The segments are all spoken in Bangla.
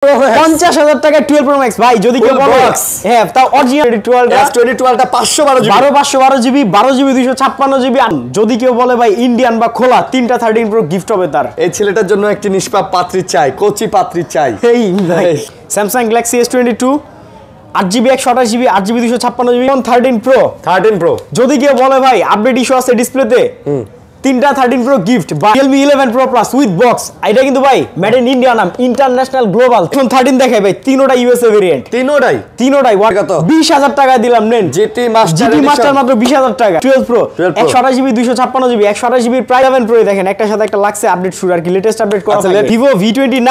50,000 টাকা 12 Pro Max ভাই যদি কেউ বলে হ্যাঁ তাও অরিজিনাল 12টা 512 জিবি 12 জিবি 256 জিবি যদি কেউ বলে ভাই ইন্ডিয়ান বা খোলা তিনটা 13 Pro গিফট হবে তার। এই ছেলেটার জন্য একটি নিষ্পাপ পাত্রী চাই, কচি পাত্রী চাই। এই ভাই Samsung Galaxy S22 8GB 128GB 8GB 256GB 13 Pro যদি কেউ বলে ভাই আপডেট ইস্যু আছে ডিসপ্লেতে তিনটা 13 Pro গিফট বা Realme 11 Pro Plus with box এটা কিন্তু ভাই মেড ইন ইন্ডিয়া নাম ইন্টারন্যাশনাল গ্লোবাল এখন 13 দেখাই ভাই তিনোটা ইউএসএ ভেরিয়েন্ট তিনোটাই কত 20,000 টাকা দিলাম নেন জিটি মাস্টার মাত্র 20,000 টাকা 12 Pro 128GB 256GB 128GB প্রায় 11 Pro দেখেন একটা সাথে একটা লাগছে আপডেট শুরু আর কি লেটেস্ট আপডেট করা আছে Vivo V29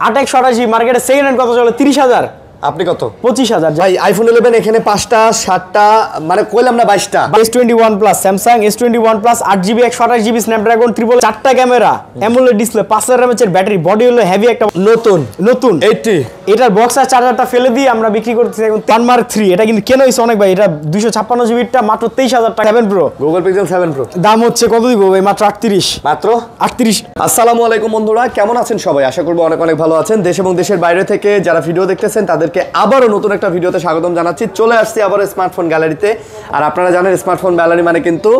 8 মার্কেটে সেকেন্ড হ্যান্ড কত চলে 30,000 আপনি কত 25,000 ভাই আইফোন 11 এখানে 5টা 7টা মানে কইলাম না 22টা S21 Plus Samsung S21 Plus 8GB 128GB Snapdragon triple 4টা ক্যামেরা AMOLED ডিসপ্লে 5000 mAh এর ব্যাটারি বডি হলো হেভি একটা নতুন 80 এটার বক্স আর চার্জারটা ফেলে দিয়ে আমরা বিক্রি করতেছি এখন 1 Mark 3 এটা কিন্তু কেন হইছে অনেক ভাই এটা 256GB টা মাত্র 23,000 টাকা 7 Pro Google Pixel 7 Pro দাম হচ্ছে কত দিব ভাই মাত্র 38 আসসালামু আলাইকুম বন্ধুরা কেমন আছেন সবাই আশা করব অনেক ভালো আছেন দেশ এবং দেশের বাইরে থেকে যারা ভিডিও দেখতেছেন তাদেরকে আবারো নতুন একটা ভিডিওতে স্বাগতম জানাচ্ছি চলে আসছি আবার স্মার্টফোন গ্যালারিতে আর আপনারা জানেন স্মার্টফোন গ্যালারি মানে কিন্তু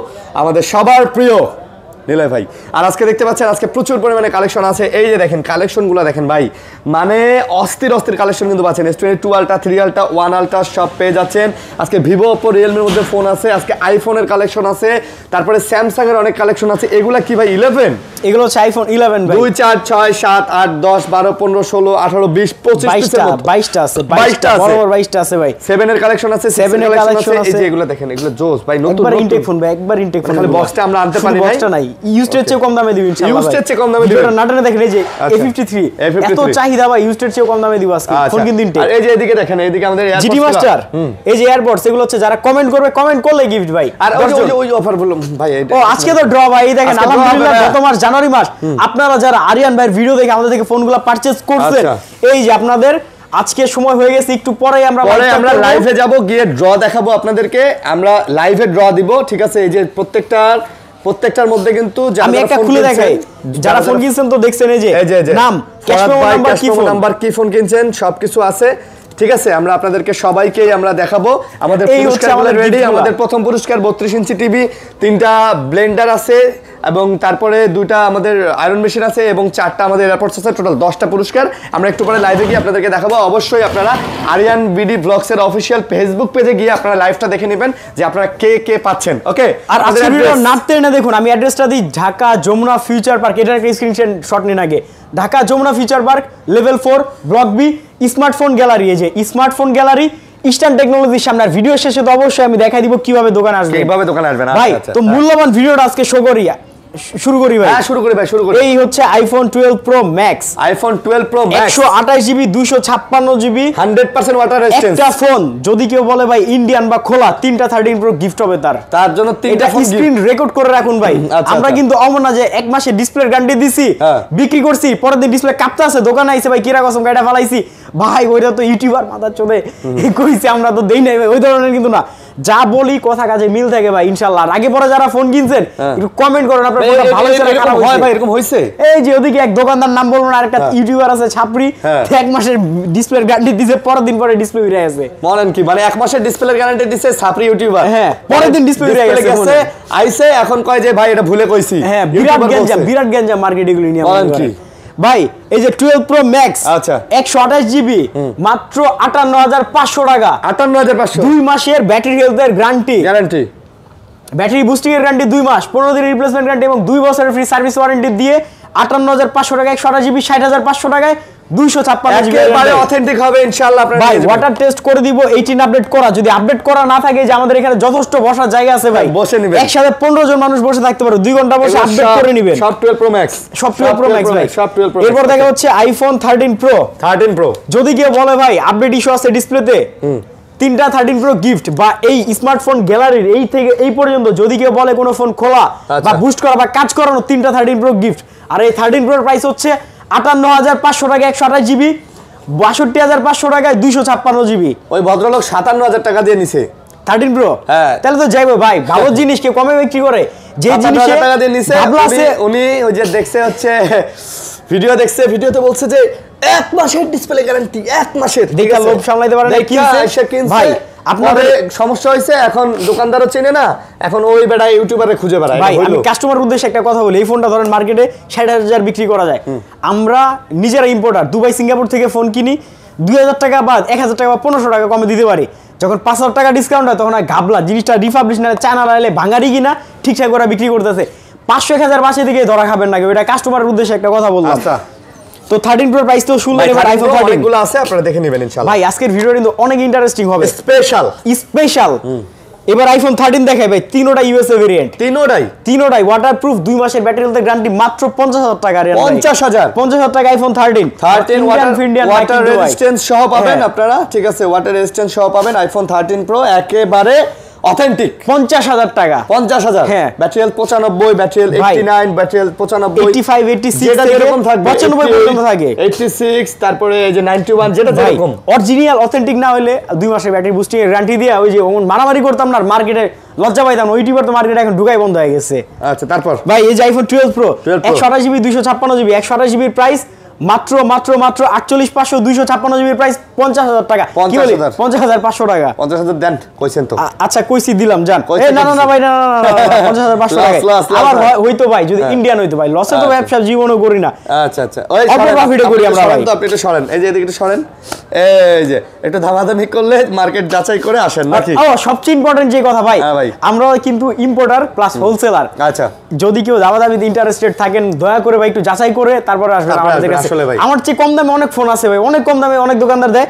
আমাদের সবার প্রিয় নিলয় ভাই আর আজকে দেখতে পাচ্ছেন আজকে প্রচুর পরিমাণে কালেকশন আছে এই যে দেখেন কালেকশনগুলো দেখেন ভাই মানে অস্থির কালেকশন কিন্তু পাচ্ছেন S22 আলট্রা 3 আলট্রা 1 আলট্রা সব পেয়ে যাচ্ছেন আজকে Vivo Oppo Realme এর মধ্যে ফোন আছে আজকে আইফোনের কালেকশন আছে তারপরে Samsung এর অনেক কালেকশন আছে এগুলা কি ভাই 11 এগুলো হচ্ছে আইফোন 11 ভাই 2 4 6 7 8 10 12 15 16 18 20 25 22টা আছে 22টা বরাবর 22টা আছে ভাই 7 এর কালেকশন আছে 7 এর কালেকশন আছে এই যে এগুলো দেখেন এগুলো জোস ভাই নতুন একবার ইনটেক ফোন ভাই একবার ইনটেক ফোন খালি বক্সটা আমরা আনতে পারি নাই ইউজড চেয়ে কম দামে দিবেন ইনশাআল্লাহ ইউজড চেয়ে কম দামে দিবেন এটা নাটনে দেখেন এই যে A53 এত চাহিদা ভাই ইউজড চেয়ে কম দামে দিব আজকে ফোন কিন্তু ইনটেক আর এই যে এদিকে দেখেন এদিকে আমাদের জিটি মাস্টার এই যে এয়ারপডস এগুলো হচ্ছে যারা কমেন্ট করবে কমেন্ট করলে গিফট ভাই আর ওই অফার বললাম ভাই ও আজকে তো ড্র ভাই দেখেন আলহামদুলিল্লাহ গত মাস জানুয়ারি মাস আপনারা যারা আরিয়ান ভাইয়ের ভিডিও দেখে আমাদের থেকে ফোনগুলো পারচেজ করছেন এই যে আপনাদের আজকে সময় হয়ে গেছে একটু পরেই আমরা লাইভে যাব গিয়ে ড্র দেখাবো আপনাদেরকে আমরা লাইভে ড্র দিব ঠিক আছে এই যে প্রত্যেকটার মধ্যে কিন্তু আমি একটা খুলে দেখাই যারা ফোন কিনছেন তো দেখছেন এই যে নাম ক্যাশ নাম্বার কি ফোন কিনছেন সবকিছু আছে ঠিক আছে আমরা আপনাদেরকে সবাইকেই আমরা দেখাবো আমাদের পুরস্কারগুলো রেডি আমাদের প্রথম পুরস্কার 32 ইঞ্চি টিভি 3টা ব্লেন্ডার আছে এবং তারপরে 2টা আমাদের আয়রন মেশিন আছে এবং 4টা আমাদের এয়ারপডস আছে টোটাল 10টা পুরস্কার আমরা একটু পরে লাইভে গিয়ে আপনাদেরকে দেখাবো অবশ্যই আপনারা আরিয়ান বিডি ব্লগস এর অফিশিয়াল ফেসবুক পেজে গিয়ে আপনারা লাইভটা দেখে নেবেন যে আপনারা কে পাচ্ছেন ওকে আর আজকের ভিডিও নাটতে না দেখুন আমি অ্যাড্রেসটা দিই ঢাকা যমুনা ফিউচার পার্ক এটার একটা স্ক্রিনশট নিন আগে Dhaka Jamuna future park level 4 block B smartphone gallery এই যে স্মার্টফোন গ্যালারি ইস্টার্ন টেকনোলজির সামনে আর ভিডিও শেষে তো অবশ্যই আমি দেখাই দিব কিভাবে দোকানে আসবে ভাই তো মূল্যবান ভিডিওটা আজকে শুরু করি ভাই শুরু করি এই হচ্ছে iPhone 12 Pro Max 128GB 256GB 100% water resistance একটা ফোন যদি কেউ বলে ভাই ইন্ডিয়ান বা খোলা তিনটা 13 Pro গিফট হবে তার জন্য তিনটা ফোন স্ক্রিন রেকর্ড করে রাখুন ভাই আমরা কিন্তু অমনা যে এক মাসে ডিসপ্লের গ্যারান্টি দিছি বিক্রি করছি পরের দিন ডিসপ্লে কাঁপতে আছে দোকানে আইছে ভাই কিরা কসম গাড়িটা ফালাইছি ভাই ওইটা তো ইউটিউবার মাথা চলে কইছে আমরা তো দেই নাই ভাই ওই ধরনের কিন্তু না যা বলি কথা কাজে মিল থাকে ভাই ইনশাআল্লাহ আগে পরে যারা ফোন কিনছেন একটু কমেন্ট করুন আপনারা কোনটা ভালো হইছে না খারাপ হয় ভাই এরকম হইছে এই যে ওদিকে এক দোকানদার নাম বলবো না আরেকটা ইউটিউবার আছে ছাপরি এক মাসের ডিসপ্লের গ্যারান্টি দিছে পরের দিন পরে ডিসপ্লে উড়ে গেছে বলেন কি মানে এক মাসের ডিসপ্লের গ্যারান্টি দিছে ছাপরি ইউটিউবার হ্যাঁ পরের দিন ডিসপ্লে উড়ে গেছে আইছে এখন কয় যে ভাই এটা ভুলে কইছি হ্যাঁ বিরাট গঞ্জাম মার্কেট এগুলো নিয়ে বলেন কি ভাই এই যে 12 Pro Max আচ্ছা 128GB মাত্র 58500 টাকা 58500 2 মাসের ব্যাটারি হেলথের গ্যারান্টি ব্যাটারি বুস্টিং এর গ্যারান্টি 2 মাস 15 দিনের রিপ্লেসমেন্ট গ্যারান্টি এবং 2 বছরের ফ্রি সার্ভিস ওয়ারেন্টি দিয়ে 58500 টাকা 128GB 60500 টাকায় 256GB একেবারে অথেন্টিক হবে ইনশাআল্লাহ আপনারা ভাই ওয়াটার টেস্ট করে দিব 18 আপডেট করা যদি আপডেট করা না থাকে যে আমাদের এখানে যথেষ্ট বসার জায়গা আছে ভাই বসে নেবেন একসাথে 15 জন মানুষ বসে থাকতে পারে 2 ঘন্টা বসে আপডেট করে নেবেন সব 12 Pro Max সব 12 Pro Max ভাই সব 12 Pro এরপর দেখা হচ্ছে আইফোন 13 Pro যদি কেউ বলে ভাই আপডেট ইস্যু আছে ডিসপ্লেতে তিনটা 13 Pro গিফট বা এই স্মার্টফোন গ্যালারির এই থেকে এই পর্যন্ত যদি কেউ বলে কোনো ফোন খোলা বা বুস্ট করা বা কাজ করানো তিনটা 13 Pro গিফট আর এই 13 Pro এর প্রাইস হচ্ছে 58500 টাকা 128GB 62500 টাকায় 256GB ওই ভদ্রলোক 57000 টাকা দিয়ে নিছে 13 Pro হ্যাঁ তাহলে তো যাইবো ভাই ভালো জিনিস কে কমে বিক্রি করে যে জিনিসে টাকা দিয়ে নিছে উনি ওই যে দেখছে হচ্ছে ভিডিও দেখছে, ভিডিওতে বলছে যে 1 মাসের ডিসপ্লে গ্যারান্টি, 1 মাসের। দেখা লোভ সামলাইতে পারে না, কিনছে ভাই। আপনাদের সমস্যা হয়েছে, এখন দোকানদারও চেনে না, এখন ওই বেটা ইউটিউবারে খুঁজে বেড়ায়। ভাই আমি কাস্টমার উদ্দেশ্যে একটা কথা বলি, এই ফোনটা ধরেন মার্কেটে 60,000 বিক্রি করা যায়, আমরা নিজেরা ইম্পোর্টার, দুবাই সিঙ্গাপুর থেকে ফোন কিনি 2,000 টাকা বা 1,000 টাকা বা 1500 টাকা কমে দিতে পারি। যখন 5,000 টাকা ডিসকাউন্ট হয় তখন ঘাবলা জিনিসটা রিফাবলিশ না চায়না লাইলে ভাঙারি কিনা ঠিকঠাক করে বিক্রি করতেছে। 500-1000 বাসে দিকে ধরা খাবেন না, এটা কাস্টমারের উদ্দেশ্যে একটা কথা বললাম। আচ্ছা, তো 13 প্রো প্রাইস তো শুনলেন, এবার আইফোন 13 গুলো আছে, আপনারা দেখে নেবেন ইনশাআল্লাহ। ভাই আজকের ভিডিও কিন্তু অনেক ইন্টারেস্টিং হবে, স্পেশাল। এবার আইফোন 13 দেখাই ভাই, তিনোটা ইউএসএ ভেরিয়েন্ট, তিনোটাই ওয়াটারপ্রুফ, 2 মাসের ব্যাটারি হেলথ গ্যারান্টি, মাত্র 50,000 টাকা। 50,000 টাকা আইফোন 13 ওয়াটার রেজিস্ট্যান্স সহ পাবেন আপনারা, ঠিক আছে, ওয়াটার রেজিস্ট্যান্স সহ পাবেন আইফোন 13 প্রো, একেবারে অথেন্টিক। 50,000 টাকা, 50,000। হ্যাঁ, battery health 95, battery health 89, battery health 95, 85, 86 যেটা যেরকম থাকবে, 95 পর্যন্ত থাকে, 86, তারপরে এই যে 91, যেটা যেরকম। অরিজিনাল অথেন্টিক না হলে 2 মাসের ব্যাটারি বুস্টিং এর গ্যারান্টি দিয়ে, ওই যে মারামারি করতাম না মার্কেটে, লজ্জা পাইতাম, ওই টিপার তো মার্কেটে এখন ঢুকাই বন্ধ হয়ে গেছে। আচ্ছা, তারপর ভাই এই যে iPhone 12 pro 128GB 256GB, 128GB price মাত্র 48,500, 256GB প্রাইস 50,000 টাকা। কি বলি 50,500 টাকা? 50,000 দেন কইছেন তো। আচ্ছা কইছি, দিলাম জান। না ভাই, না 50,500 টাকা। আবার হইতো ভাই যদি ইন্ডিয়ান হইতো ভাই, লসে তো ব্যবসা জীবনও করি না। আচ্ছা, ওই প্রফিটে করি আমরা ভাই। তো আপনি একটু সরেন, এই যে এদিকে একটু সরেন, এই যে একটু দামাদামি করলে মার্কেট যাচাই করে আসেন নাকি? সবচেয়ে ইম্পর্টেন্ট যে কথা ভাই, আমরা কিন্তু ইম্পোর্টার প্লাস হোলসেলার। আচ্ছা, যদি কেউ দামাদামিতে ইন্টারেস্টেড থাকেন, দয়া করে ভাই একটু যাচাই করে তারপর আসবেন আমাদের কাছে। আমার চেয়ে কম দামে অনেক ফোন আছে ভাই, অনেক কম দামে অনেক দোকানদার দেয়,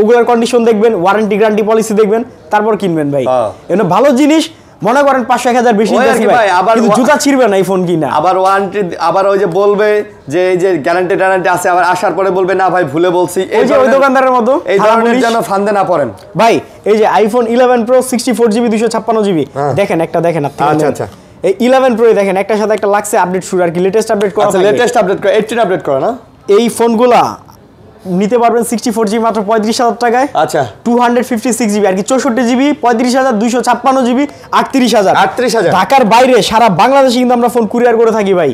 ওগুলোর কন্ডিশন দেখবেন, ওয়ারেন্টি গ্যারান্টি পলিসি দেখবেন, তারপর কিনবেন ভাই। এনে ভালো জিনিস মনে করেন 500-1000 বেশি দিয়েছি ভাই, কিন্তু জুতা ছিড়বে না এই ফোন কিনা। আবার ওয়ারেন্টি, আবার ওই যে বলবে যে এই যে গ্যারান্টি আছে, আবার আসার পরে বলবে না ভাই ভুলে বলছি, এই যে ওই দোকানদারের মতো, এই ধরনের যেন ফান্দে না পড়েন ভাই। এই যে আইফোন 11 প্রো 64GB 256GB দেখেন, একটা দেখেন আপনি। আচ্ছা, এই 11 প্রো দেখেন, একটার সাথে একটা লাগছে আপডেট শুরু আর কি, লেটেস্ট আপডেট করা। আচ্ছা, লেটেস্ট আপডেট করে 18 আপডেট করে না? এই ফোনগুলা নিতে পারবেন 64GB মাত্র 35,000 টাকায়। আচ্ছা, 256GB আর কি, 64GB 35,000, 256GB 38,000। ঢাকার বাইরে সারা বাংলাদেশে কিন্তু আমরা ফোন কুরিয়ার করে থাকি ভাই,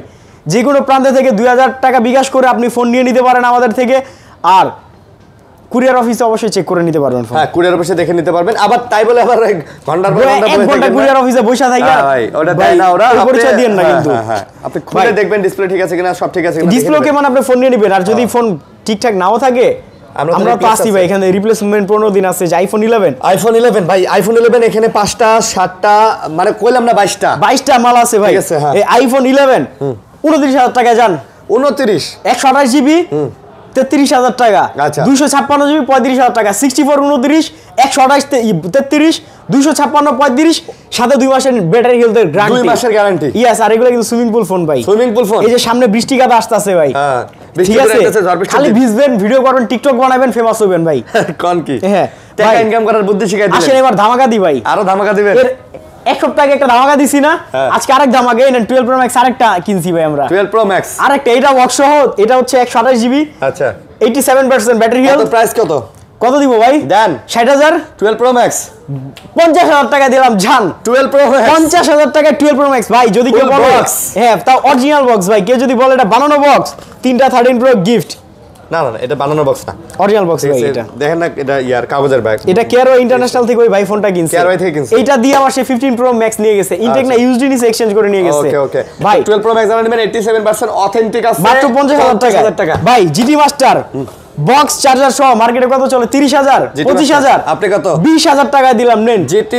যে কোনো প্রান্তে থেকে 2,000 টাকা বিকাশ করে আপনি ফোন নিয়ে নিতে পারেন আমাদের থেকে। আর কুরিয়ার অফিসে অবশ্যই চেক করে নিতে পারবেন ফোন। হ্যাঁ, কুরিয়ার অফিসে দেখে নিতে পারবেন। আবার তাই বলে আবার ঘন্টার পর ঘন্টা কুরিয়ার অফিসে বসে থাকে ভাই, ওটা দেয় না ওরা, পরিচয় দেন না কিন্তু। হ্যাঁ, আপনি খুলে দেখবেন ডিসপ্লে ঠিক আছে কিনা, সব ঠিক আছে কিনা, ডিসপ্লে কেমন আপনি ফোন নিয়ে নেবেন। আর যদি ফোন ঠিকঠাক নাও থাকে, আমরা তো আসি ভাই, এখানে রিপ্লেসমেন্ট 15 দিন আছে। যে আইফোন 11 ভাই, আইফোন 11 এখানে 5টা 7টা মানে কইলাম না 22টা মাল আছে ভাই। এই আইফোন 11 29,000 টাকা যান, 29 128GB 33,000 টাকা, 256GB 35,000 টাকা, 64 29 128 33 256 35 সাথে 2 মাসের ব্যাটারি হেলথের গ্যারান্টি, 2 মাসের গ্যারান্টি। ইয়েস, আর এগুলো কিন্তু সুইমিং পুল ফোন ভাই, সুইমিং পুল ফোন। এই যে সামনে বৃষ্টি কাদা আসতেছে ভাই, হ্যাঁ ঠিক আছে, খালি ভিজবেন, ভিডিও করবেন, টিকটক বানাবেন, ফেমাস হবেন ভাই। কোন কি? হ্যাঁ, টাকা ইনকাম করার বুদ্ধি শিখাই দিবেন। আসেন এবার ধামাকা দি ভাই, আরো ধামাকা দিবেন। এক সপ্তাহ আগে একটা ধামাকা দিছি না, আজকে আরেক ধামাকা। এই 12 প্রো ম্যাক্স আরেকটা কিনছি ভাই আমরা, 12 প্রো ম্যাক্স আরেকটা, এটা বক্স সহ, এটা হচ্ছে 128GB। আচ্ছা, 87% ব্যাটারি হেলথ। প্রাইস কত দিব ভাই? দেন 60,000। 12 প্রো ম্যাক্স 50,000 টাকা দিলাম জান। 12 প্রো ম্যাক্স 50,000 টাকা 12 প্রো ম্যাক্স ভাই। যদি কেউ বলে হ্যাঁ, তাও অরিজিনাল বক্স ভাই, কেউ যদি বলে এটা বানানো বক্স, 3টা 13 প্রো গিফট। না, এটা বানানো বক্স না, অরিজিনাল বক্স ভাই। এটা দেখেন না, এটা ইয়ার কাগজের ব্যাগ, এটা কেয়ারো ইন্টারন্যাশনাল থেকে ওই ভাই ফোনটা কিনছে, কেয়ারো থেকে কিনছে। এইটা দিয়ে আমার সে 15 প্রো ম্যাক্স নিয়ে গেছে, ইনটেক না ইউজড নিছে, এক্সচেঞ্জ করে নিয়ে গেছে। ওকে ভাই 12 প্রো ম্যাক্স নেবেন, 87% অথেন্টিক আছে, মাত্র 50,000 টাকা ভাই। জিটি মাস্টার বক্স চার্জার সহ মার্কেটে কত চলে? 30,000 25,000। আপনি কত? 20,000 টাকা দিলাম, নেন জিটি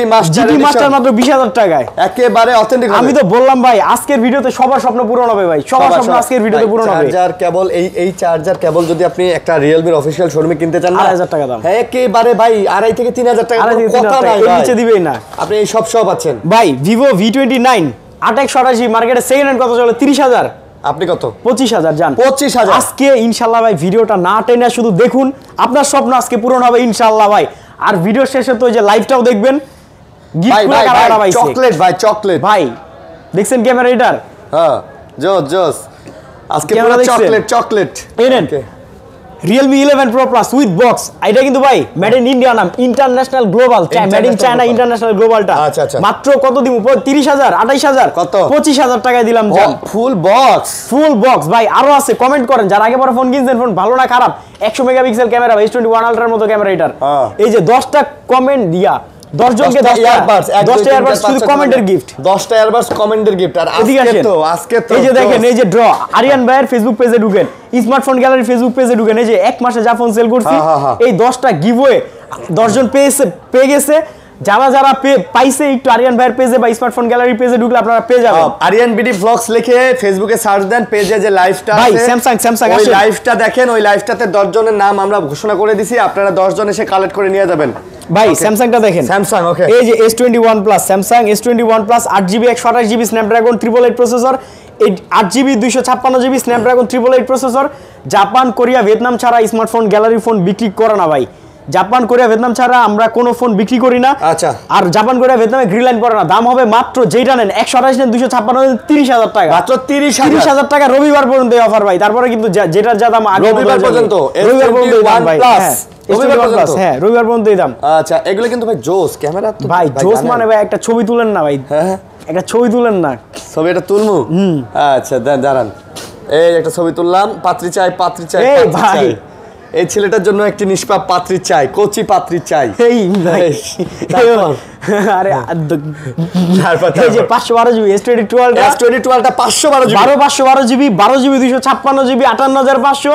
মাস্টার মাত্র 20,000 টাকায়, একেবারে অথেন্টিক। আমি তো বললাম ভাই, আজকের ভিডিওতে সবার স্বপ্ন পূরণ হবে ভাই, সবার স্বপ্ন আজকের ভিডিওতে পূরণ হবে। চার্জার কেবল, এই চার্জার কেবল যদি আপনি একটা রিয়েলমির অফিশিয়াল শোরুমে কিনতে চান না, 2,000 টাকা দাম, একেবারে ভাই 2,500 থেকে 3,000 টাকা, কথা নাই ভাই, নিচে দিবেই না, আপনি এই সব পাচ্ছেন ভাই। ভিভো V29 828 মার্কেটে সেকেন্ড হ্যান্ড কত চলে? 30,000। আপনি কত? 25,000 জান। 25,000। আজকে ইনশাআল্লাহ ভাই ভিডিওটা না টেনে শুধু দেখুন, আপনার স্বপ্ন আজকে পূরণ হবে ইনশাআল্লাহ ভাই। আর ভিডিও শেষে তো ওই যে লাইভটাও দেখবেন, গিফটগুলো কারা পাইছে। চকলেট ভাই দেখছেন ক্যামেরা এটার? হ্যাঁ, জোস আজকে পুরো চকলেট। এই নেন Realme 11 Pro Plus with box এটা কিন্তু ভাই মেড ইন ইন্ডিয়া নাম international global made in China international গ্লোবালটা মাত্র কত দিব 30000 28000 কত 25000 টাকায় দিলাম জান ফুল বক্স ভাই আরো আছে কমেন্ট করেন যারা আগে পরে ফোন কিনছেন ফোন ভালো না খারাপ 100 মেগাপিক্সেল ক্যামেরা S21 আলট্রার মতো ক্যামেরা এটার এই যে 10টা কমেন্ট দিয়া 10 জনকে 10টা ইয়ারবাডস শুধু কমেন্টের গিফট 10টা ইয়ারবাডস কমেন্টের গিফট আর আজকে তো এই যে দেখেন এই যে ড্র আরিয়ান ভাইয়ের ফেসবুক পেজে ঢুকেন স্মার্টফোন গ্যালারি ফেসবুক পেজে ঢুকেন এই যে এক মাসে যা ফোন সেল করছি এই 10টা গিভওয়ে 10 জন পেয়ে গেছে যারা পাইছে একটু আরিয়ান ভাইয়ের পেজে বা স্মার্টফোন গ্যালারি পেজে ঢুকলে আপনারা পেয়ে যাবেন আরিয়ান বিডি ব্লগস লিখে ফেসবুকে সার্চ দেন পেজে যে লাইভটা আছে ভাই স্যামসাং ওই লাইভটা দেখেন ওই লাইভটাতে 10 জনের নাম আমরা ঘোষণা করে দিছি আপনারা 10 জন এসে কালেক্ট করে নিয়ে যাবেন ভাই স্যামসাংটা দেখেন স্যামসাং ওকে এই যে S21 plus Samsung S21 plus 8GB 128GB Snapdragon 888 processor এই 8GB 256GB Snapdragon 888 processor Japan Korea Vietnam ছাড়া স্মার্টফোন গ্যালারি ফোন বিক্রি করে না ভাই জাপান কোরিয়া ভিয়েতনাম ছাড়া আমরা কোনো ফোন বিক্রি করি না আচ্ছা আর জাপান কোরিয়া ভিয়েতনামে গ্রিন লাইন পড়ে না দাম হবে মাত্র যেটা নেন 128 নেন 256 30000 টাকা মাত্র 30000 টাকা রবিবার পর্যন্ত এই অফার ভাই তারপরে কিন্তু যেটা যা দাম আগে রবিবার পর্যন্ত রবিবার পর্যন্ত এই দাম আচ্ছা এগুলো কিন্তু ভাই জোস ক্যামেরা তো ভাই জোস মানে ভাই একটা ছবি তুলেন না ভাই একটা ছবি তুলেন না ছবি এটা তুলমু আচ্ছা দাঁড়ান এই একটা ছবি তুললাম পাত্রী চাই এই ভাই এই ছেলেটার জন্য একটি নিষ্পাপ পাত্রী চাই কচি পাত্রী চাই এই ভাই আরে এই যে 512GB S22টা 512GB 512GB 12GB 256GB 58500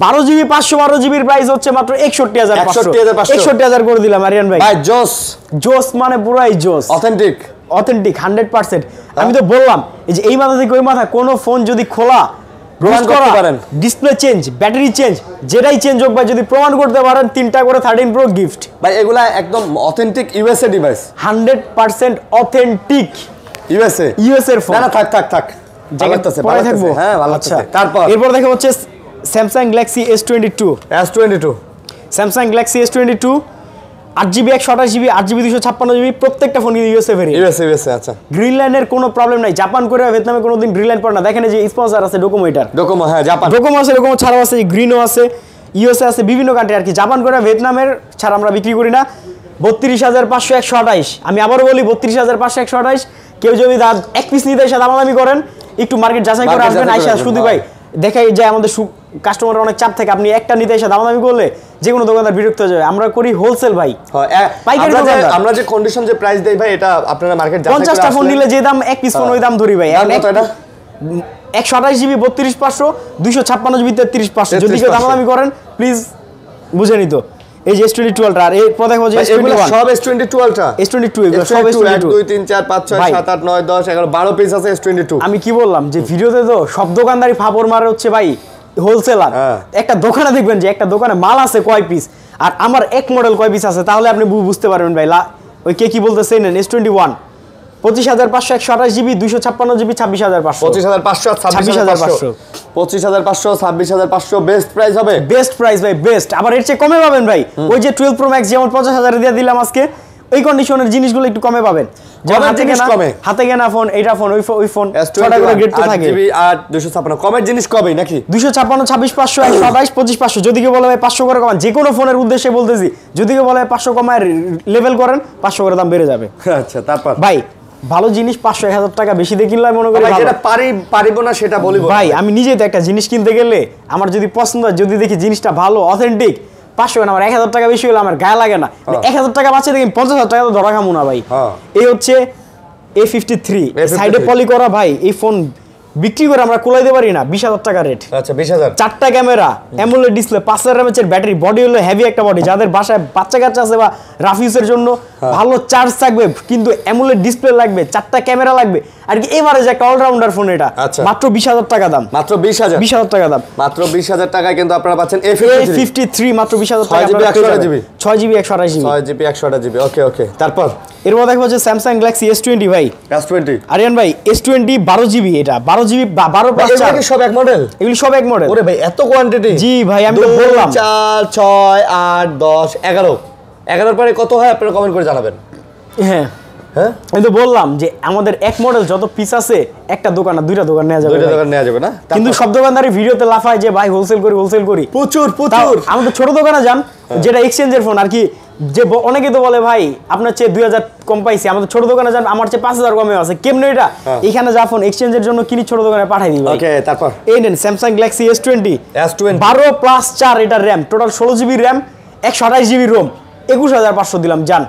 12GB 512GB এর প্রাইস হচ্ছে মাত্র 61500 61000 করে দিলাম আরিয়ান ভাই ভাই জোস মানে পুরাই জোস অথেন্টিক 100% আমি তো বললাম এই যে এই মাথা থেকে ওই মাথা কোন ফোন যদি খোলা প্রমাণ করতে পারেন ডিসপ্লে চেঞ্জ ব্যাটারি চেঞ্জ যেটাই চেঞ্জ হোক ভাই যদি প্রমাণ করতে পারেন 3টা করে 13 প্রো গিফট ভাই এগুলা একদম authentic USA device 100% authentic USA এর ফোন না থাক ভালো লাগতেছে হ্যাঁ ভালো লাগতেছে তারপর এরপর দেখো হচ্ছে Samsung Galaxy S22 Samsung Galaxy S22 8GB 128GB 8GB 256GB প্রত্যেকটা ফোন ইউএসএ ভেরিয়েন্ট ইউএসএ আচ্ছা গ্রিন লাইনের কোনো প্রবলেম নাই জাপান কোরিয়া ভিয়েতনামে কোনোদিন গ্রিন লাইন পড়ে না দেখেন যে স্পন্সর আছে ডোকোমো হ্যাঁ জাপান ডোকোমো আছে ডোকোমো ছাড়াও আছে গ্রিনও আছে ইউএসএ আছে বিভিন্ন কান্ট্রি আর কি জাপান কোরিয়া ভিয়েতনামের ছাড়া আমরা বিক্রি করি না 32500 128 আমি আবারও বলি 32500 128 কেউ যদি এক পিস নিতে এসে দামাদামি করেন একটু মার্কেট যাচাই করে আসবেন আইসা শুধু ভাই দেখাই যায় আমাদের কাস্টমারের অনেক চাপ থাকে আপনি একটা নিতে এসে দামাদামি করলে যে কোনো দোকানদার বিরক্ত হয়ে যাবে আমরা করি হোলসেল ভাই পাইকারি আমরা যে কন্ডিশন যে প্রাইস দেই ভাই এটা আপনারা মার্কেট যাচাই করে 50টা ফোন নিলে যে দাম এক পিস ফোন ওই দাম ধরি ভাই 128GB 32500 256GB 33500 যদি কেউ দামাদামি করেন প্লিজ বুঝে নিত এই যে S22 আলট্রা আর এরপর দেখো যে এগুলো সব S22 আলট্রা S22 এগুলো সব S22 1 2 3 4 5 6 7 8 9 10 11 12 পিস আছে S22 আমি কি বললাম যে ভিডিওতে তো সব দোকানদারি ফাপড় মারে হচ্ছে ভাই হোলসেলার একটা দোকানে দেখবেন যে একটা দোকানে মাল আছে কয় পিস আর আমার এক মডেল কয় পিস আছে তাহলে আপনি বুঝতে পারবেন ভাই ওই কে কি বলতেছে নেন S21 25500 128GB 256GB 26500 25500 best price হবে বেস্ট প্রাইস ভাই বেস্ট আবার এর চেয়ে কমে পাবেন ভাই ওই যে 12 প্রো ম্যাক্স যেমন 50000 দিয়ে দিলাম আজকে এই কন্ডিশনের জিনিসগুলো একটু কমে পাবেন হাতে কেনা ফোন এইটা ফোন ওই ফোন ছটা করে গ্রেড তো থাকে 8GB 256 কমের জিনিস কবে নাকি 256 26500 128 25500 যদি কেউ বলে ভাই 500 করে কমান যে কোনো ফোনের উদ্দেশ্যে বলতেছি যদি কেউ বলে 500 কমায় লেভেল করেন 500 করে দাম বেড়ে যাবে আচ্ছা তারপর ভাই ভালো জিনিস 500 1000 টাকা বেশি দিয়ে কিনলে মনে করি যেটা পারিব না সেটা বলিব ভাই আমি নিজেই তো একটা জিনিস কিনতে গেলে আমার যদি পছন্দ হয় যদি দেখি জিনিসটা ভালো অথেন্টিক 500 না আমার 1000 টাকা বেশি হলে আমার গায়ে লাগে না 1000 টাকা বাঁচিয়ে দেখি 50000 টাকা তো ধরা খামু না ভাই এই হচ্ছে A53 সাইডে পলি করা ভাই এই ফোন বিক্রি করে আমরা কোলাইতে পারি না 20000 টাকা রেট আচ্ছা 20000 চারটা ক্যামেরা অ্যামোলেড ডিসপ্লে 5000 mAh এর ব্যাটারি বডি হলো হেভি একটা বডি যাদের বাসায় বাচ্চা কাচ্চা আছে বা রাফিউজের জন্য ভালো চার্জ থাকবে কিন্তু অ্যামোলেড ডিসপ্লে লাগবে চারটা ক্যামেরা লাগবে আর কি এভারেজ একটা অলরাউন্ডার ফোন এটা মাত্র 20000 টাকা দাম মাত্র 20000 টাকা দাম মাত্র 20000 টাকায় কিন্তু আপনারা পাচ্ছেন A53 মাত্র 20000 টাকা 6GB 128GB ওকে তারপর এরপর দেখো যে Samsung Galaxy S20 ভাই S20 আরিয়ান ভাই S20 12GB এটা 12GB 12 প্লাস 4 এগুলো সব এক মডেল এগুলো সব এক মডেল ওরে ভাই এত কোয়ান্টিটি জি ভাই আমি তো বললাম 4 6 8 10 11 11 পরে কত হয় আপনারা কমেন্ট করে জানাবেন হ্যাঁ হ্যাঁ আমি তো বললাম যে আমাদের এক মডেল যত পিস আছে একটা দোকান না দুইটা দোকান নেওয়া যাবে, দুইটা দোকান নেওয়া যাবে না, কিন্তু সব দোকানদারি ভিডিওতে লাফায় যে ভাই হোলসেল করি প্রচুর আমাদের ছোট দোকানে যান যেটা এক্সচেঞ্জের ফোন আর কি, যে অনেকে তো বলে ভাই আপনার চেয়ে 2000 কম পাইছি, আমাদের ছোট দোকানে যান আমার চেয়ে 5000 কমে আছে, কেমনে এটা এখানে যা ফোন এক্সচেঞ্জের জন্য কিনি ছোট দোকানে পাঠাই দিই। ওকে তারপর এই নেন স্যামসাং গ্যালাক্সি S20 12+4 এটা RAM, total 16GB RAM, 128GB Rome, 21500 দিলাম জান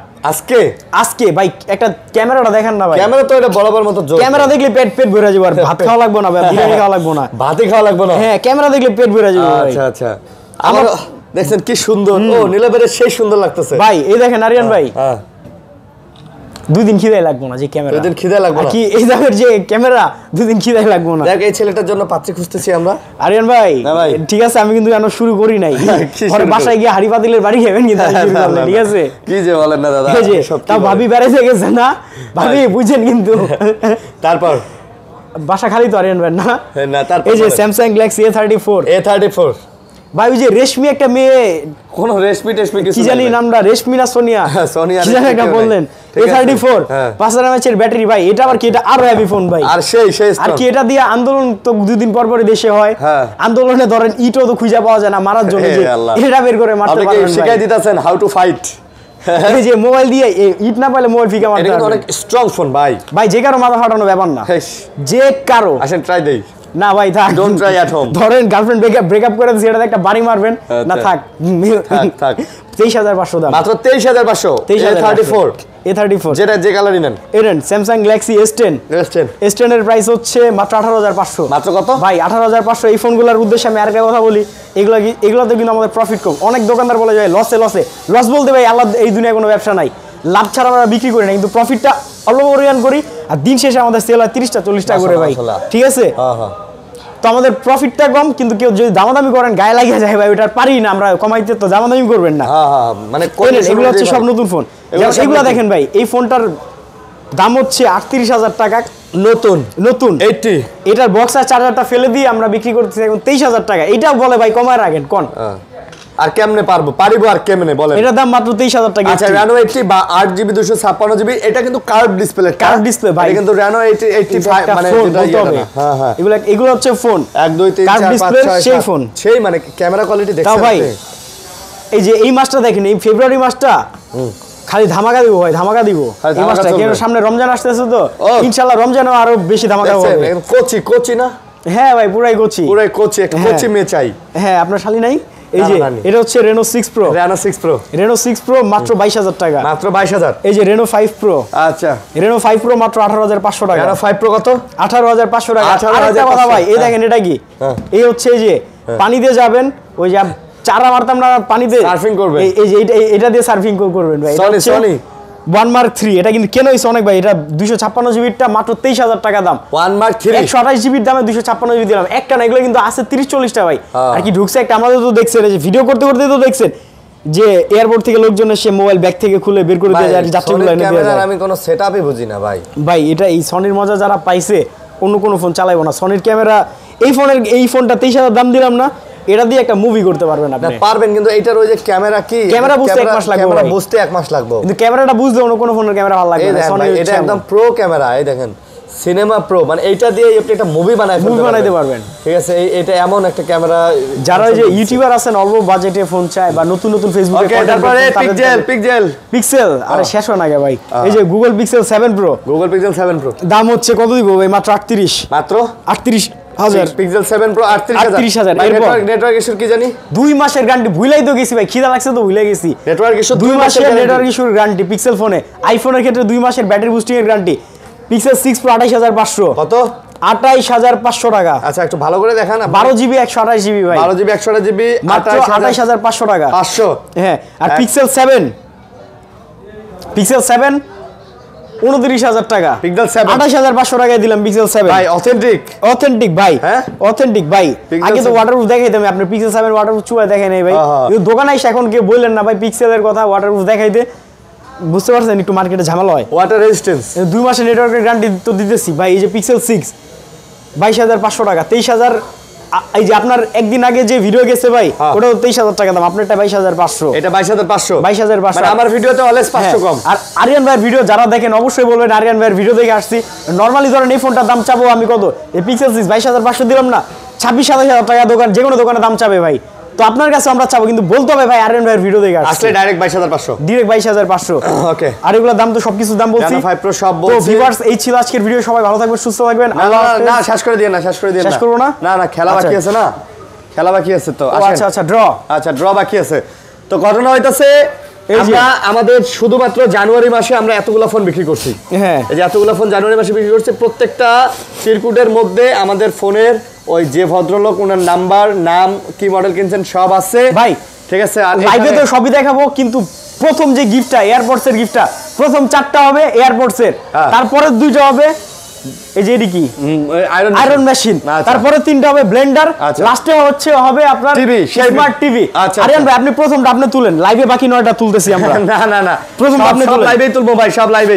আজকে ভাই। একটা ক্যামেরাটা দেখেন না ভাই, ক্যামেরা তো এটা বরাবর মতো জোর, ক্যামেরা দেখলে পেট ভরে যাবে, আর ভাত খাওয়া লাগবে না ভাই, বিরিয়ানি খাওয়া লাগবে না, ভাতই খাওয়া লাগবে না, হ্যাঁ ক্যামেরা দেখলে পেট ভরে যাবে ভাই। আচ্ছা আচ্ছা আমার দেখছেন কি সুন্দর, ও নীলাবের সেই সুন্দর লাগতেছে ভাই। এই দেখেন আরিয়ান ভাই, 2 দিন খিদাই লাগবে না যে ক্যামেরা, 2 দিন খিদে লাগবে না কি এই দামের যে ক্যামেরা 2 দিন খিদাই লাগবে না। দেখ এই ছেলেটার জন্য পাত্রী খুঁজতেছি আমরা। আরিয়ান ভাই ঠিক আছে, আমি কিন্তু এখনো শুরু করি নাই, পরে বাসায় গিয়ে হাড়ি পাতিলের বাড়ি খাবেন কিন্তু শুরু করলে, ঠিক আছে? কি যে বলেন না দাদা, এই যে তাও ভাবি বেড়াইতে গেছে না ভাবি, বুঝেন কিন্তু তারপর বাসা খালি তো আরিয়ান ভাই না, না তারপর এই যে স্যামসাং গ্যালাক্সি A34 ভাই, ওই যে রেশমি একটা মেয়ে, কোন রেশমি কিছু কি জানি নামটা, রেশমি না সোনিয়া কি জানি একটা বললেন, A34 5000 mAh এর ব্যাটারি ভাই, এটা আবার কি, এটা আরো হেভি ফোন ভাই, আর সেই আর কি এটা দিয়ে আন্দোলন তো 2 দিন পর পরে দেশে হয়, আন্দোলনে ধরেন ইটও তো খুঁজে পাওয়া যায় না মারার জন্য, যে এটা বের করে মারতে পারবেন, আপনি শিখাই দিতেছেন হাউ টু ফাইট, এই যে মোবাইল দিয়ে ইট না পাইলে মোবাইল ফিকা মারতে, এটা অনেক স্ট্রং ফোন ভাই, যে কারো মাথা ফাটানো ব্যাপার না, যে কারো আসেন ট্রাই দেই না ভাই, থাক ডোন্ট ট্রাই এট হোম, ধরেন গার্লফ্রেন্ড ব্রেকআপ করে দিয়েছে, এটা একটা বাড়ি মারবেন না, থাক 23500 দাম, মাত্র 23500 A34 যেটা যে কালারই নেন। এরেন স্যামসাং গ্যালাক্সি S10 এর প্রাইস হচ্ছে মাত্র 18500। মাত্র কত ভাই 18500। এই ফোনগুলোর উদ্দেশ্যে আমি আরেকটা কথা বলি, এগুলোতে কিন্তু আমাদের প্রফিট কম, অনেক দোকানদার বলে যায় লস বলতে ভাই আল্লাহ এই দুনিয়ায় কোনো ব্যবসা নাই, লাভ ছাড়া আমরা বিক্রি করি না, কিন্তু প্রফিটটা অল্প পরিমাণ করি, আর দিন শেষে আমাদের সেল হয় 30টা 40টা করে ভাই, ঠিক আছে? তো আমাদের প্রফিটটা কম, কিন্তু কেউ যদি দামাদামি করেন গায়ে লাগিয়ে যায় ভাই, ওটা পারি না আমরা কমাইতে, তো দামাদামি করবেন না। মানে এগুলো হচ্ছে সব নতুন ফোন, এগুলো দেখেন ভাই, এই ফোনটার দাম হচ্ছে 38000 টাকা, নতুন 80, এটার বক্স আর চার্জারটা ফেলে দিয়ে আমরা বিক্রি করতেছি এখন 23000 টাকা। এটাও বলে ভাই কমায় রাখেন কোন, আর কেমনে পারিবো আর কেমনে বলেন? এটার দাম মাত্র 23000 টাকা। আচ্ছা Reno 80 বা 8GB 256GB, এটা কিন্তু কার্ভ ডিসপ্লে ভাই, এটা কিন্তু Reno 85 মানে যেটা হ্যাঁ এগুলো হচ্ছে ফোন 1 2 3 4 5 6 সেই ফোন, সেই মানে ক্যামেরা কোয়ালিটি দেখছেন ভাই? এই যে এই মাসটা দেখেন, এই ফেব্রুয়ারি মাসটা খালি ধামাকা দিব ভাই, ধামাকা দিব এই মাসটা, কারণ সামনে রমজান আসতেছে, তো ইনশাআল্লাহ রমজানও আরো বেশি ধামাকা হবে। কোচি না? হ্যাঁ ভাই পুরাই কোচি, একটা কোচি মেয়ে চাই। হ্যাঁ আপনার শালি নাই? এই যে এটা হচ্ছে Reno 6 Pro মাত্র 22000 টাকা, মাত্র 22000। এই যে Reno 5 Pro, আচ্ছা Reno 5 Pro মাত্র 18500 টাকা। Reno 5 Pro কত? 18500 টাকা। আরেকটা কথা ভাই, এই দেখেন এটা কি, এই হচ্ছে এই যে পানিতে যাবেন, ওই যে চারা মারতাম না পানিতে, সার্ফিং করবেন, এই যে এটা দিয়ে সার্ফিং করবেন ভাই, সনি 1 Mark 3, এটা কিন্তু কেন হইছে অনেক ভাই, এটা 256GB টা মাত্র 23000 টাকা দাম, 1 Mark 3 128GB দামে 256GB দিলাম, একটা না, এগুলো কিন্তু আছে 30-40টা ভাই, আর কি ঢুকছে একটা, আমাদের তো দেখছেন এই যে ভিডিও করতে তো দেখছেন যে এয়ারপোর্ট থেকে লোকজন এসে মোবাইল ব্যাগ থেকে খুলে বের করে দিয়ে যায়, যাত্রীগুলো এনে দিয়ে যায়। আমি কোনো সেটআপই বুঝি না ভাই, এটা এই সনির মজা যারা পাইছে অন্য কোনো ফোন চালাইবো না, সনির ক্যামেরা, এই ফোনটা 23000 দাম দিলাম না, এটা দিয়ে একটা মুভি করতে পারবেন আপনি, পারবেন, কিন্তু এইটার ওই যে ক্যামেরা বুঝতে 1 মাস লাগবে, ক্যামেরা বুঝতে 1 মাস লাগবে, কিন্তু ক্যামেরাটা বুঝলে অন্য কোনো ফোনের ক্যামেরা ভালো লাগবে না, এটা একদম প্রো ক্যামেরা, এই দেখেন সিনেমা প্রো, মানে এইটা দিয়ে আপনি একটা মুভি বানাইতে পারবেন, ঠিক আছে? এটা এমন একটা ক্যামেরা, যারা ওই যে ইউটিউবার আছেন অল্প বাজেটে ফোন চায় বা নতুন ফেসবুকে, তারপরে পিক্সেল আরে শেষ হয় না গে ভাই, এই যে Google Pixel 7 Pro, দাম হচ্ছে কত দিব ভাই? মাত্র 38000। Pixel 7 Pro 38000। নেটওয়ার্ক ইস্যু কি জানি, 2 মাসের গ্যারান্টি, ভুলাই তো গেছি ভাই, খিদা লাগছে তো ভুলে গেছি, নেটওয়ার্ক ইস্যু 2 মাসের নেটওয়ার্ক ইস্যুর গ্যারান্টি পিক্সেল ফোনে, আইফোনের ক্ষেত্রে 2 মাসের ব্যাটারি বুস্টিং এর গ্যারান্টি, Pixel 6 Pro 28500। কত? 28500 টাকা। আচ্ছা একটু ভালো করে দেখান। 12GB 128GB ভাই, 12GB 128GB মাত্র 28500 টাকা। 500। হ্যাঁ, আর Pixel 7 29000 টাকা, Pixel 7 28500 টাকায় দিলাম Pixel 7 ভাই, অথেন্টিক ভাই, হ্যাঁ অথেন্টিক ভাই। আগে তো ওয়াটারপ্রুফ দেখাইতাম, আপনি Pixel 7 ওয়াটারপ্রুফ চুয়া দেখেন নাই ভাই, কিন্তু দোকানে এসে এখন কেউ বললেন না ভাই পিক্সেলের কথা ওয়াটারপ্রুফ দেখাইতে, বুঝতে পারছেন একটু মার্কেটে ঝামেলা হয়, ওয়াটার রেজিস্ট্যান্স, 2 মাসের নেটওয়ার্কের গ্যারান্টি তো দিতেছি ভাই। এই যে Pixel 6 22500 টাকা, এই যে আপনার একদিন আগে যে ভিডিও গেছে ভাই ওটা 23000 টাকা দাম, আপনারটা 22500। এটা 22500 22500 মানে আমার ভিডিওতে অলওয়েজ 500 কম। আর আরিয়ান ভাইয়ের ভিডিও যারা দেখেন অবশ্যই বলবেন আরিয়ান ভাইয়ের ভিডিও দেখে আসছি। নরমালি ধরেন এই ফোনটার দাম চাবো আমি কত, এই পিক্সেল 6 22500 দিলাম না, 26-27000 টাকা দোকান যে কোনো দোকানে দাম চাবে ভাই। তো আপনার কাছে আমরা চাবো, কিন্তু বলতে হবে ভাই আরিয়ান ভাইয়ের ভিডিও দেখে আসলে ডাইরেক্ট 22500, ডাইরেক্ট 22500। ওকে, আর এগুলোর দাম তো সবকিছু দাম বলছি, Nano 5 Pro সব বলছি। তো ভিউয়ার্স এই ছিল আজকের ভিডিও, সবাই ভালো থাকবেন সুস্থ থাকবেন। না শেষ করে দিন না, শেষ করবো না, না খেলা বাকি আছে না, খেলা বাকি আছে তো। আচ্ছা ড্র বাকি আছে। তো ঘটনা হইতাছে আমরা আমাদের শুধুমাত্র জানুয়ারি মাসে আমরা এতগুলা ফোন বিক্রি করছি। হ্যাঁ, এই যে এতগুলা ফোন জানুয়ারি মাসে বিক্রি করছি, প্রত্যেকটা চিরকুটের মধ্যে আমাদের ফোনের ওই যে ভদ্রলোক ওনার নাম্বার, নাম, কি মডেল কিনছেন সব আছে ভাই। ঠিক আছে, আর লাইভে তো সবই দেখাবো, কিন্তু প্রথম যে গিফটটা এয়ারপডস এর গিফটটা, প্রথম 4টা হবে এয়ারপডস এর, তারপরে 2টা হবে এই যে কি আয়রন মেশিন, তারপরে 3টা হবে ব্লেন্ডার, লাস্টে হবে আপনার টিভি, স্মার্ট টিভি। আরিয়ান ভাই আপনি প্রথমটা আপনি তুলেন, লাইভে বাকি 9টা তুলতেছি আমরা। না প্রথম আপনি সব লাইভেই তুলবো ভাই, সব লাইভে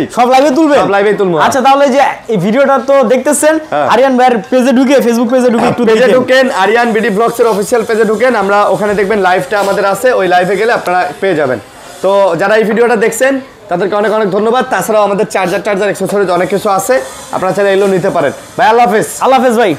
তুলবেন, সব লাইভেই তুলবো। আচ্ছা তাহলে যে এই ভিডিওটা তো দেখতেছেন, আরিয়ান ভাইয়ের পেজে ঢুকে, ফেসবুক পেজে ঢুকে একটু পেজে ঢুকেন, আরিয়ান বিডি ব্লগস এর অফিশিয়াল পেজে ঢুকেন, আমরা ওখানে দেখবেন লাইভটা আমাদের আছে, ওই লাইভে গেলে আপনারা পেয়ে যাবেন। তো যারা এই ভিডিওটা দেখছেন তাদেরকে অনেক অনেক ধন্যবাদ। তাছাড়াও আমাদের চার্জার অ্যাক্সেসরিজ অনেক কিছু আছে, আপনারা চাইলে এগুলো নিতে পারেন ভাই। আল্লাহ হাফেজ ভাই।